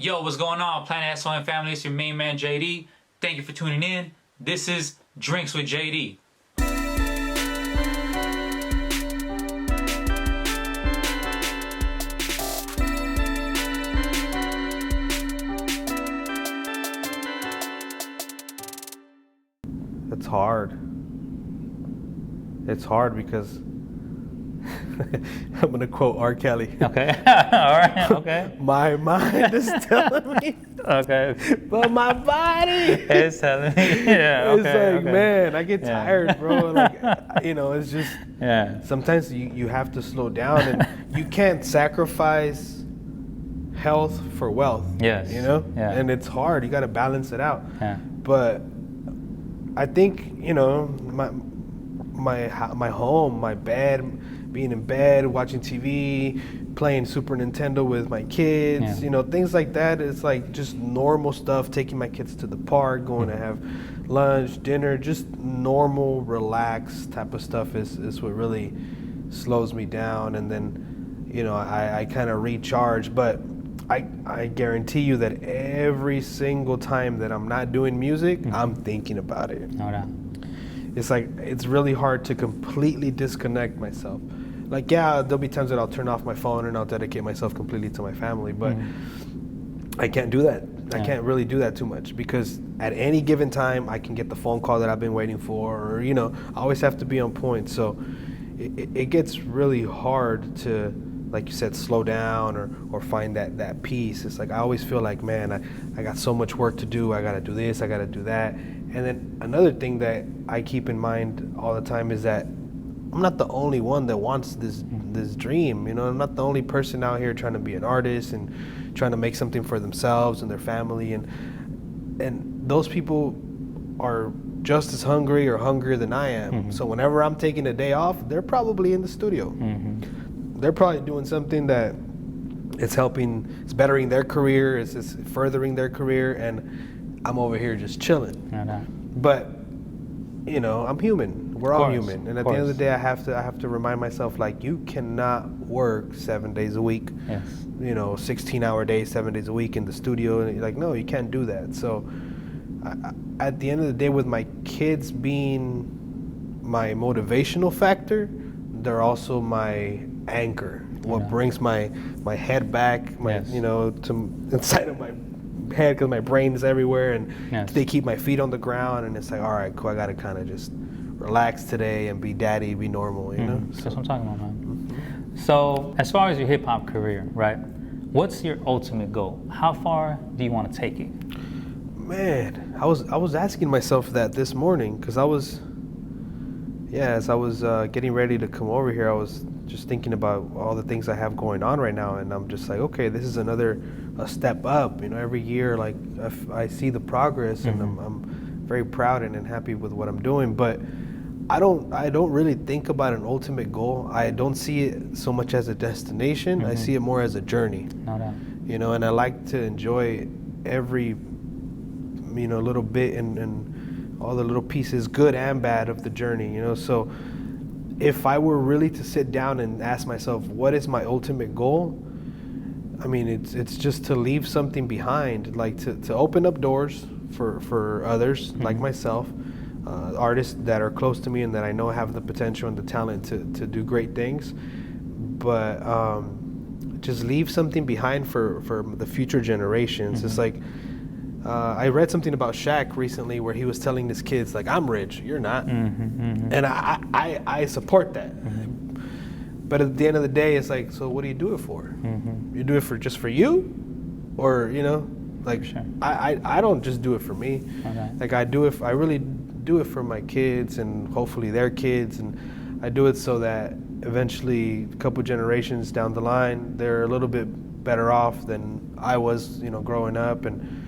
Yo, what's going on, Planet S.O.N family? It's your main man, JD. Thank you for tuning in. This is Drinks with JD. It's hard. It's hard because I'm gonna quote R. Kelly. Okay. All right. Okay. My mind is telling me, Okay. but my body It's telling me. Yeah. it's Okay. like, okay. man, I get tired, bro. Like, it's just Yeah. sometimes you have to slow down, and you can't sacrifice health for wealth. Yes. Yeah. And it's hard. You got to balance it out. Yeah. But I think my home, my bed, being in bed, watching TV, playing Super Nintendo with my kids, things like that. It's like just normal stuff. Taking my kids to the park, going to have lunch, dinner, just normal, relaxed type of stuff is what really slows me down. And then, I kind of recharge. But I guarantee you that every single time that I'm not doing music, I'm thinking about it. No doubt. It's like, it's really hard to completely disconnect myself. Like, there'll be times that I'll turn off my phone and I'll dedicate myself completely to my family, but I can't do that. I can't really do that too much, because at any given time I can get the phone call that I've been waiting for, or, I always have to be on point. So it gets really hard to, like you said, slow down or find that peace. It's like, I always feel like, man, I got so much work to do. I got to do this, I got to do that. And then another thing that I keep in mind all the time is that I'm not the only one that wants this dream. I'm not the only person out here trying to be an artist and trying to make something for themselves and their family. And those people are just as hungry or hungrier than I am. So whenever I'm taking a day off, they're probably in the studio. They're probably doing something that it's bettering their career, it's furthering their career, and I'm over here just chilling. But I'm human. We're all human, and at the end of the day, I have to remind myself, like, you cannot work 7 days a week. Yes. 16-hour days, 7 days a week in the studio, and like, no, you can't do that. So, at the end of the day, with my kids being my motivational factor, they're also my anchor. What brings my head back, to inside of my head, because my brain is everywhere, and they keep my feet on the ground, and it's like, all right, cool, I gotta kind of just relax today and be daddy, be normal, So. That's what I'm talking about, man. So as far as your hip hop career, right, what's your ultimate goal? How far do you want to take it? Man, I was asking myself that this morning, because as I was getting ready to come over here, I was just thinking about all the things I have going on right now, and I'm just like, okay, this is a step up. Every year, like, I see the progress, and I'm very proud and happy with what I'm doing. But I don't really think about an ultimate goal. I don't see it so much as a destination. I see it more as a journey. No doubt. And I like to enjoy every little bit and all the little pieces, good and bad, of the journey. So if I were really to sit down and ask myself, what is my ultimate goal? I mean, it's just to leave something behind, like to open up doors for others like myself, artists that are close to me and that I know have the potential and the talent to do great things, but just leave something behind for the future generations. It's like, I read something about Shaq recently where he was telling his kids, like, I'm rich, you're not. And I support that. But at the end of the day, it's like, so what do you do it for? You do it just for you? Or, like, sure. I don't just do it for me. Like, I really do it for my kids and hopefully their kids. And I do it so that eventually, a couple generations down the line, they're a little bit better off than I was, growing up. And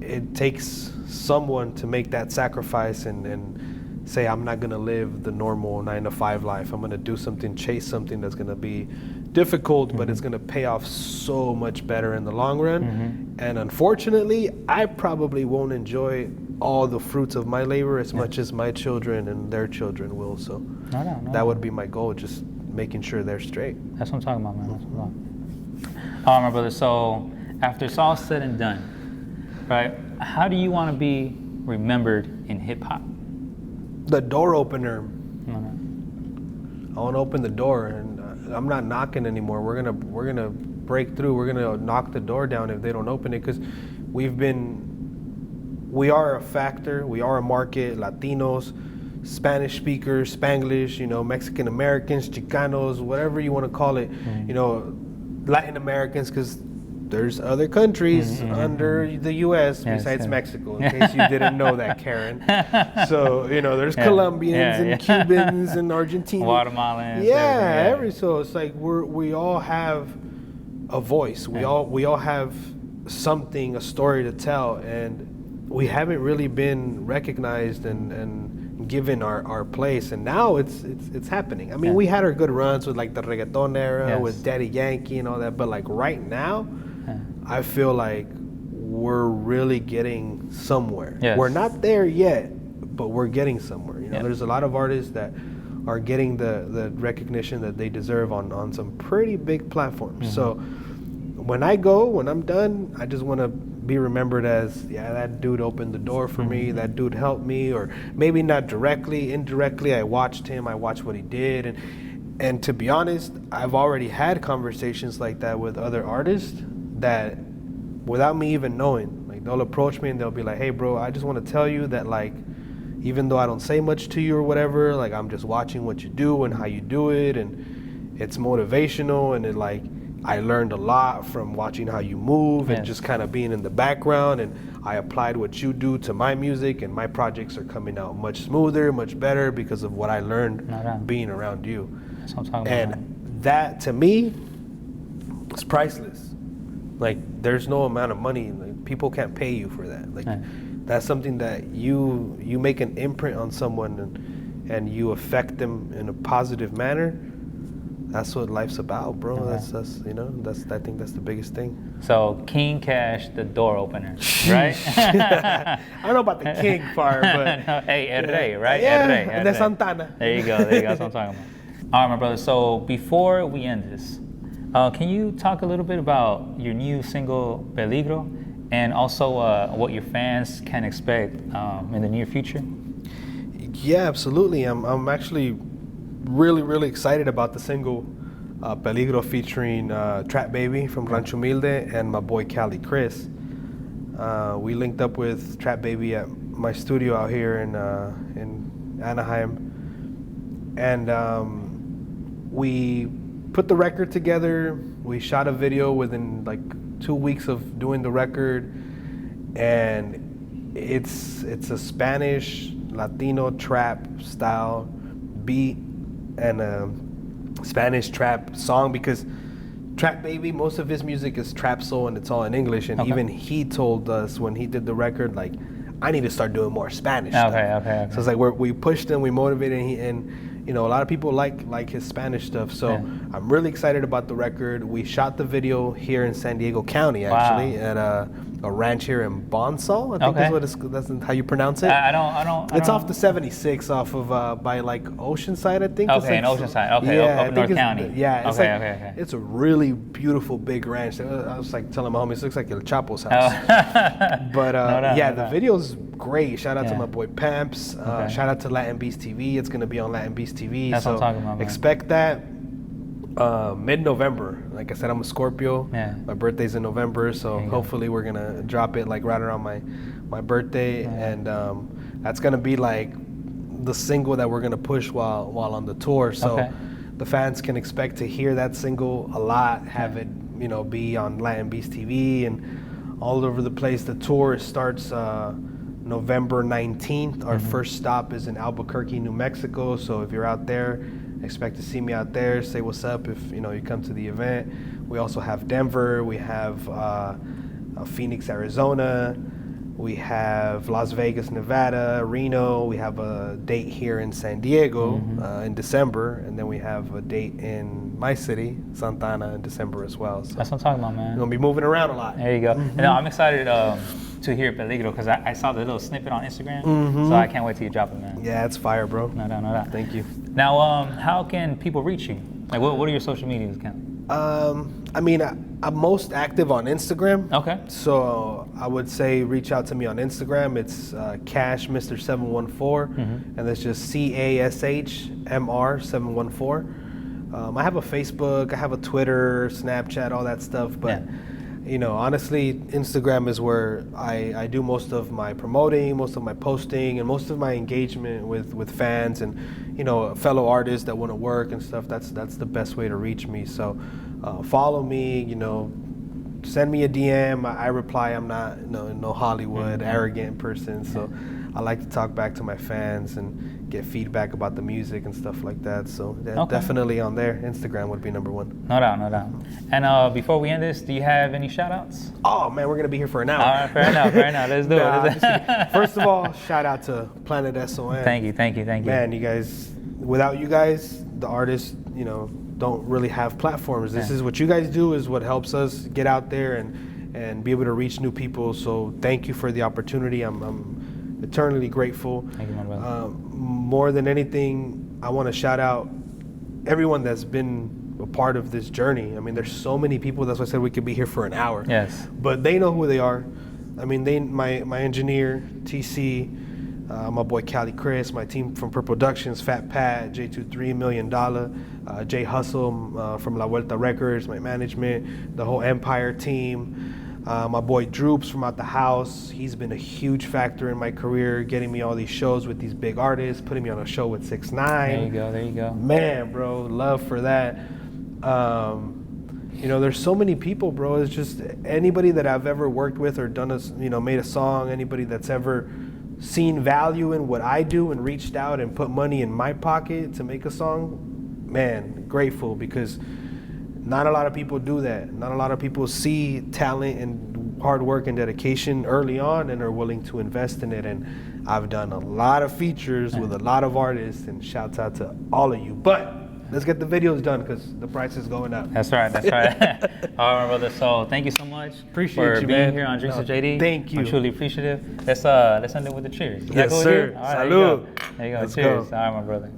it takes someone to make that sacrifice and say, I'm not going to live the normal 9-to-5 life. I'm going to do something, chase something that's going to be difficult, but it's going to pay off so much better in the long run. And unfortunately, I probably won't enjoy all the fruits of my labor as much as my children and their children will. So that would be my goal, just making sure they're straight. That's what I'm talking about, man. That's what I'm talking about. All right, my brother. So after it's all said and done, right? How do you want to be remembered in hip hop? The door opener. Mm-hmm. I want to open the door, and I'm not knocking anymore. We're gonna break through. We're gonna knock the door down if they don't open it, because we are a factor. We are a market. Latinos, Spanish speakers, Spanglish, Mexican Americans, Chicanos, whatever you want to call it, Latin Americans, because there's other countries under the U.S. besides Mexico, in case you didn't know that, Karen. So, there's Colombians and Cubans and Argentinians. Guatemalans. So it's like we all have a voice. We all have something, a story to tell, and we haven't really been recognized and given our place, and now it's happening. I mean, we had our good runs with like the reggaeton era with Daddy Yankee and all that, but like right now, I feel like we're really getting somewhere. We're not there yet, but we're getting somewhere. There's a lot of artists that are getting the recognition that they deserve on some pretty big platforms. So when I'm done, I just want to be remembered as, that dude opened the door for me, that dude helped me, or maybe not directly, indirectly, I watched him, I watched what he did. And to be honest, I've already had conversations like that with other artists that, without me even knowing, like they'll approach me and they'll be like, hey bro, I just want to tell you that, like, even though I don't say much to you or whatever, like I'm just watching what you do and how you do it, and it's motivational, and I learned a lot from watching how you move and just kind of being in the background, and I applied what you do to my music, and my projects are coming out much smoother, much better because of what I learned being around you. That's what I'm talking about. And that, to me, is priceless. Like, there's no amount of money, like, people can't pay you for that. Like, that's something that you make an imprint on someone, and you affect them in a positive manner. That's what life's about, bro. That's I think that's the biggest thing. So King Cash, the door opener, right? I don't know about the king part, but no, hey, El Rey, right? Yeah, El Rey. de Santana. There you go. That's what I'm talking about. All right, my brother. So before we end this, can you talk a little bit about your new single Peligro, and also what your fans can expect in the near future? Yeah, absolutely. I'm actually really excited about the single Peligro, featuring Trap Baby from Rancho Humilde and my boy Cali Chris. We linked up with Trap Baby at my studio out here in Anaheim, and we put the record together. We shot a video within like 2 weeks of doing the record, and it's a Spanish Latino trap style beat and a Spanish trap song, because Trap Baby, most of his music is trap soul and it's all in English, and even he told us when he did the record, like, I need to start doing more Spanish stuff. Okay. So it's like we pushed him, we motivated him, and a lot of people like his Spanish stuff. So I'm really excited about the record. We shot the video here in San Diego County, actually, at a ranch here in Bonsall, I think that's how you pronounce it. I don't. It's off the 76, off of by like Oceanside, I think. Okay, in Oceanside. Okay, up North County. Yeah. It's a really beautiful big ranch. I was like telling my homies, it looks like El Chapo's house. But the video's great. Shout out to my boy Pamps. Shout out to Latin Beast TV. It's gonna be on Latin Beast TV. That's what I'm talking about, man. Expect that mid-November. Like I said, I'm a Scorpio. My birthday's in November, so hopefully we're gonna drop it like right around my birthday, and that's gonna be like the single that we're gonna push while on the tour. So the fans can expect to hear that single a lot. Have it be on Latin Beast TV and all over the place. The tour starts November 19th. Our first stop is in Albuquerque, New Mexico. So if you're out there, expect to see me out there. Say what's up if you come to the event. We also have Denver. We have Phoenix, Arizona. We have Las Vegas, Nevada, Reno. We have a date here in San Diego in December, and then we have a date in my city, Santa Ana, in December as well. So that's what I'm talking about, man. We're gonna be moving around a lot. There you go. I'm excited to hear Peligro, because I saw the little snippet on Instagram, so I can't wait till you drop it, man. Yeah, it's fire, bro. No doubt. Thank you. Now, how can people reach you? Like, what are your social media accounts? I mean, I'm most active on Instagram. Okay. So I would say reach out to me on Instagram. It's Cash Mr. 714, and that's just CASHMR 714. I have a Facebook, I have a Twitter, Snapchat, all that stuff. But you know, honestly, Instagram is where I do most of my promoting, most of my posting, and most of my engagement with fans and, you know, fellow artists that want to work and stuff. That's the best way to reach me. So follow me, you know, send me a DM. I reply. I'm not no Hollywood arrogant person. So I like to talk back to my fans and get feedback about the music and stuff like that. So definitely on there. Instagram would be number one. No doubt, no doubt. And before we end this, do you have any shout outs? Oh man, we're gonna be here for an hour. All right, fair enough, fair enough. Let's do it. First of all, shout out to Planet S.O.N. Thank you. Man, you guys, without you guys, the artists, you know, don't really have platforms. This is what you guys do is what helps us get out there and be able to reach new people. So thank you for the opportunity. I'm eternally grateful. Thank you, my brother. More than anything, I want to shout out everyone that's been a part of this journey. I mean, there's so many people. That's why I said we could be here for an hour. Yes. But they know who they are. I mean, my engineer, TC, my boy Cali Chris, my team from Per Productions, Fat Pat, J23 $1 Million, Jay Hustle from La Vuelta Records, my management, the whole Empire team. My boy Droops from Out the House, he's been a huge factor in my career, getting me all these shows with these big artists, putting me on a show with 6ix9ine. There you go. Man, bro, love for that. You know, there's so many people, bro. It's just anybody that I've ever worked with or done made a song, anybody that's ever seen value in what I do and reached out and put money in my pocket to make a song, man, grateful, because not a lot of people do that. Not a lot of people see talent and hard work and dedication early on and are willing to invest in it. And I've done a lot of features with a lot of artists, and shouts out to all of you. But let's get the videos done because the price is going up. That's right. All right, my brother. So thank you so much Appreciate for you, being man. here on Drinks with JD. Thank you. I'm truly appreciative. Let's end it with a cheers. Is that Yes, cool with sir. you? All right, Salud. There you go. Let's Cheers. go. All right, my brother.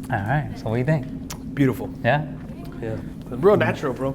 All right. So what do you think? Beautiful. Yeah. Yeah. Real natural, bro.